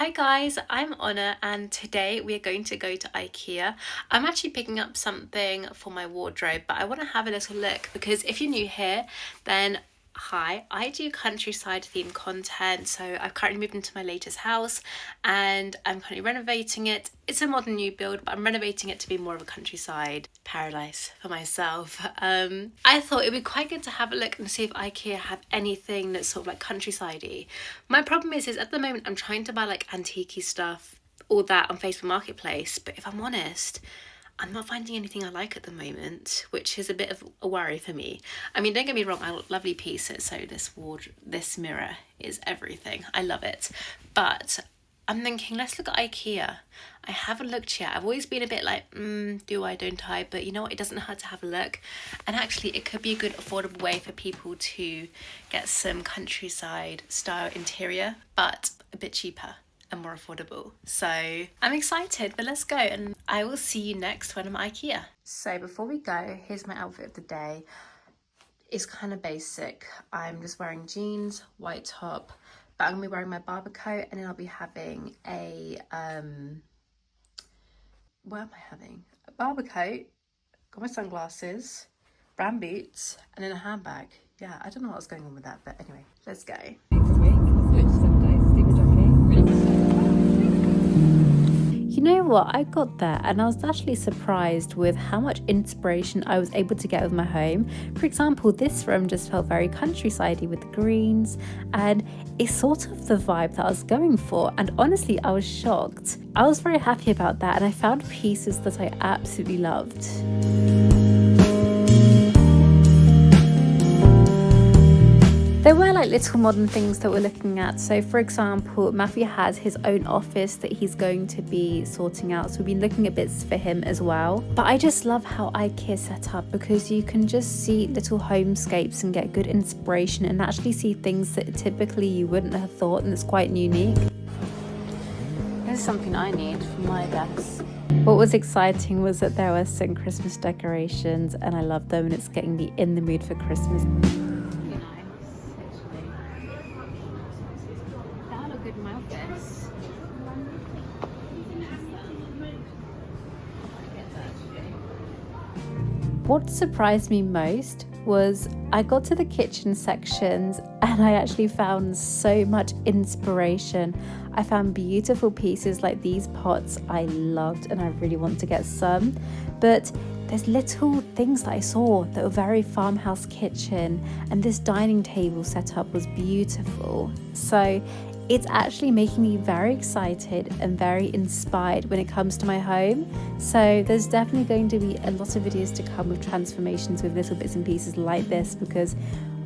Hi guys, I'm Honor and today we are going to go to Ikea. I'm actually picking up something for my wardrobe, but I want to have a little look because if you're new here, then hi, I do countryside themed content. So I've currently moved into my latest house and I'm currently renovating it. It's a modern new build, but I'm renovating it to be more of a countryside paradise for myself. I thought it would be quite good to have a look and see if Ikea have anything that's sort of like countryside-y. My problem is at the moment I'm trying to buy like antique stuff, all that on Facebook Marketplace, but if I'm honest, I'm not finding anything I like at the moment, which is a bit of a worry for me. I mean, don't get me wrong, I love lovely pieces, so this mirror is everything. I love it. But I'm thinking, let's look at Ikea. I haven't looked yet. I've always been a bit like, do I, don't I? But you know what? It doesn't hurt to have a look. And actually, it could be a good affordable way for people to get some countryside style interior, but a bit cheaper and more affordable. So I'm excited, but let's go and I will see you next when I'm at Ikea. So before we go, here's my outfit of the day. It's kind of basic. I'm just wearing jeans, white top, but I'm gonna be wearing my barber coat and then I'll be having a, what am I having? A barber coat, got my sunglasses, brown boots, and then a handbag. Yeah, I don't know what's going on with that, but anyway, let's go. You know what, I got there and I was actually surprised with how much inspiration I was able to get with my home. For example, this room just felt very countryside-y with the greens and it's sort of the vibe that I was going for, and honestly I was shocked. I was very happy about that and I found pieces that I absolutely loved. There were like little modern things that we're looking at. So for example, Matthew has his own office that he's going to be sorting out. So we've been looking at bits for him as well. But I just love how Ikea set up because you can just see little homescapes and get good inspiration and actually see things that typically you wouldn't have thought, and it's quite unique. This is something I need for my desk. What was exciting was that there were some Christmas decorations and I love them and it's getting me in the mood for Christmas. What surprised me most was I got to the kitchen sections and I actually found so much inspiration. I found beautiful pieces like these pots I loved and I really want to get some, but there's little things that I saw that were very farmhouse kitchen, and this dining table setup was beautiful. So it's actually making me very excited and very inspired when it comes to my home. So there's definitely going to be a lot of videos to come with transformations with little bits and pieces like this because,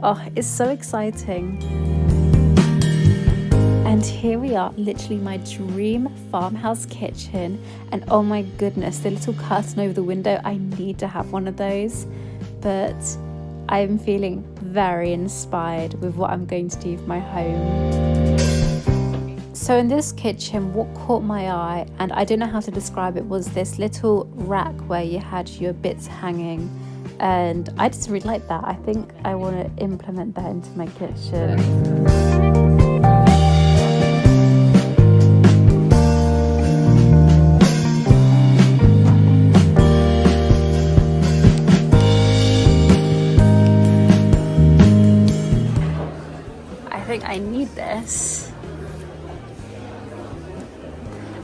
oh, it's so exciting. And here we are, literally my dream farmhouse kitchen. And oh my goodness, the little curtain over the window, I need to have one of those. But I'm feeling very inspired with what I'm going to do with my home. So in this kitchen, what caught my eye, and I don't know how to describe it, was this little rack where you had your bits hanging. And I just really like that. I think I want to implement that into my kitchen. I think I need this.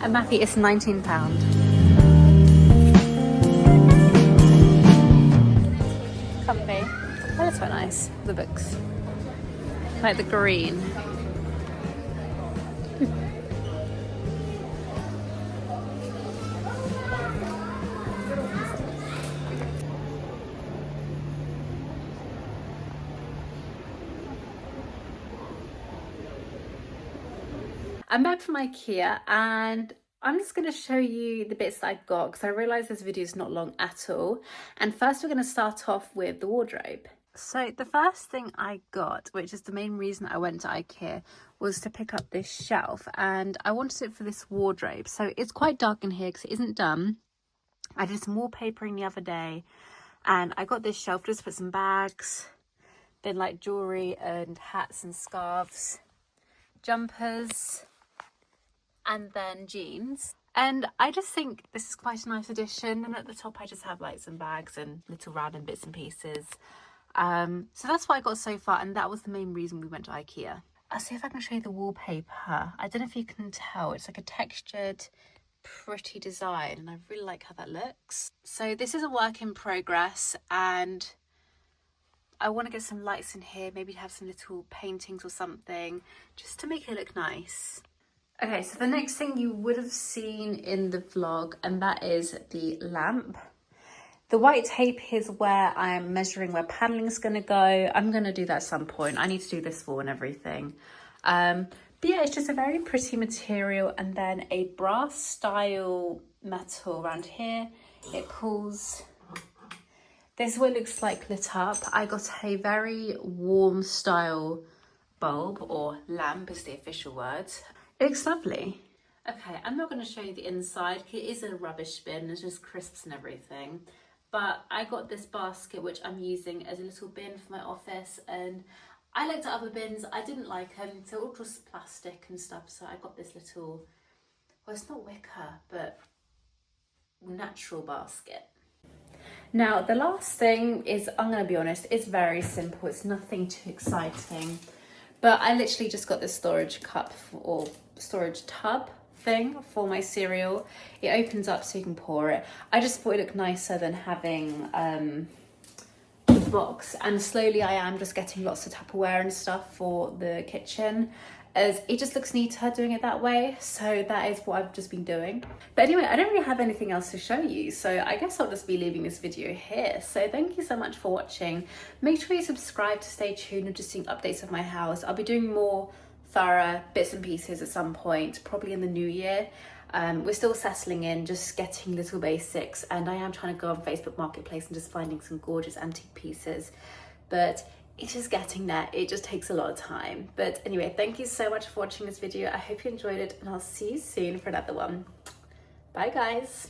And Matthew, it's £19. Comfy. Oh, that's quite nice. The books. Like the green. I'm back from Ikea and I'm just going to show you the bits that I got because I realise this video is not long at all. And first we're going to start off with the wardrobe. So the first thing I got, which is the main reason I went to Ikea, was to pick up this shelf, and I wanted it for this wardrobe. So it's quite dark in here because it isn't done. I did some wallpapering the other day and I got this shelf just for some bags, then like jewellery and hats and scarves, jumpers, and then jeans. And I just think this is quite a nice addition. And at the top I just have like some bags and little random bits and pieces. So that's what I got so far, and that was the main reason we went to Ikea. I'll see if I can show you the wallpaper. I don't know if you can tell, it's like a textured, pretty design, and I really like how that looks. So this is a work in progress, and I want to get some lights in here, maybe have some little paintings or something, just to make it look nice. Okay, so the next thing you would have seen in the vlog, and that is the lamp. The white tape is where I am measuring where paneling is going to go. I'm going to do that at some point. I need to do this for and everything. But yeah, it's just a very pretty material, and then a brass style metal around here. It pulls. This is what it looks like lit up. I got a very warm style bulb, or lamp is the official word. It looks lovely. Okay, I'm not going to show you the inside. It is a rubbish bin. There's just crisps and everything. But I got this basket, which I'm using as a little bin for my office, and I looked at other bins, I didn't like them, they're all just plastic and stuff, so I got this little, well, it's not wicker, but natural basket. Now, the last thing is, I'm going to be honest, it's very simple, it's nothing too exciting, but I literally just got this storage cup, or storage tub thing for my cereal. It opens up so you can pour it. I just thought it looked nicer than having the box, and slowly I am just getting lots of Tupperware and stuff for the kitchen, as it just looks neater doing it that way. So that is what I've just been doing. But anyway, I don't really have anything else to show you, so I guess I'll just be leaving this video here. So thank you so much for watching. Make sure you subscribe to stay tuned and just seeing updates of my house. I'll be doing more thorough bits and pieces at some point, probably in the new year. We're still settling in, just getting little basics, and I am trying to go on Facebook Marketplace and just finding some gorgeous antique pieces, but it is getting there. It just takes a lot of time. But anyway, thank you so much for watching this video. I hope you enjoyed it, and I'll see you soon for another one. Bye guys.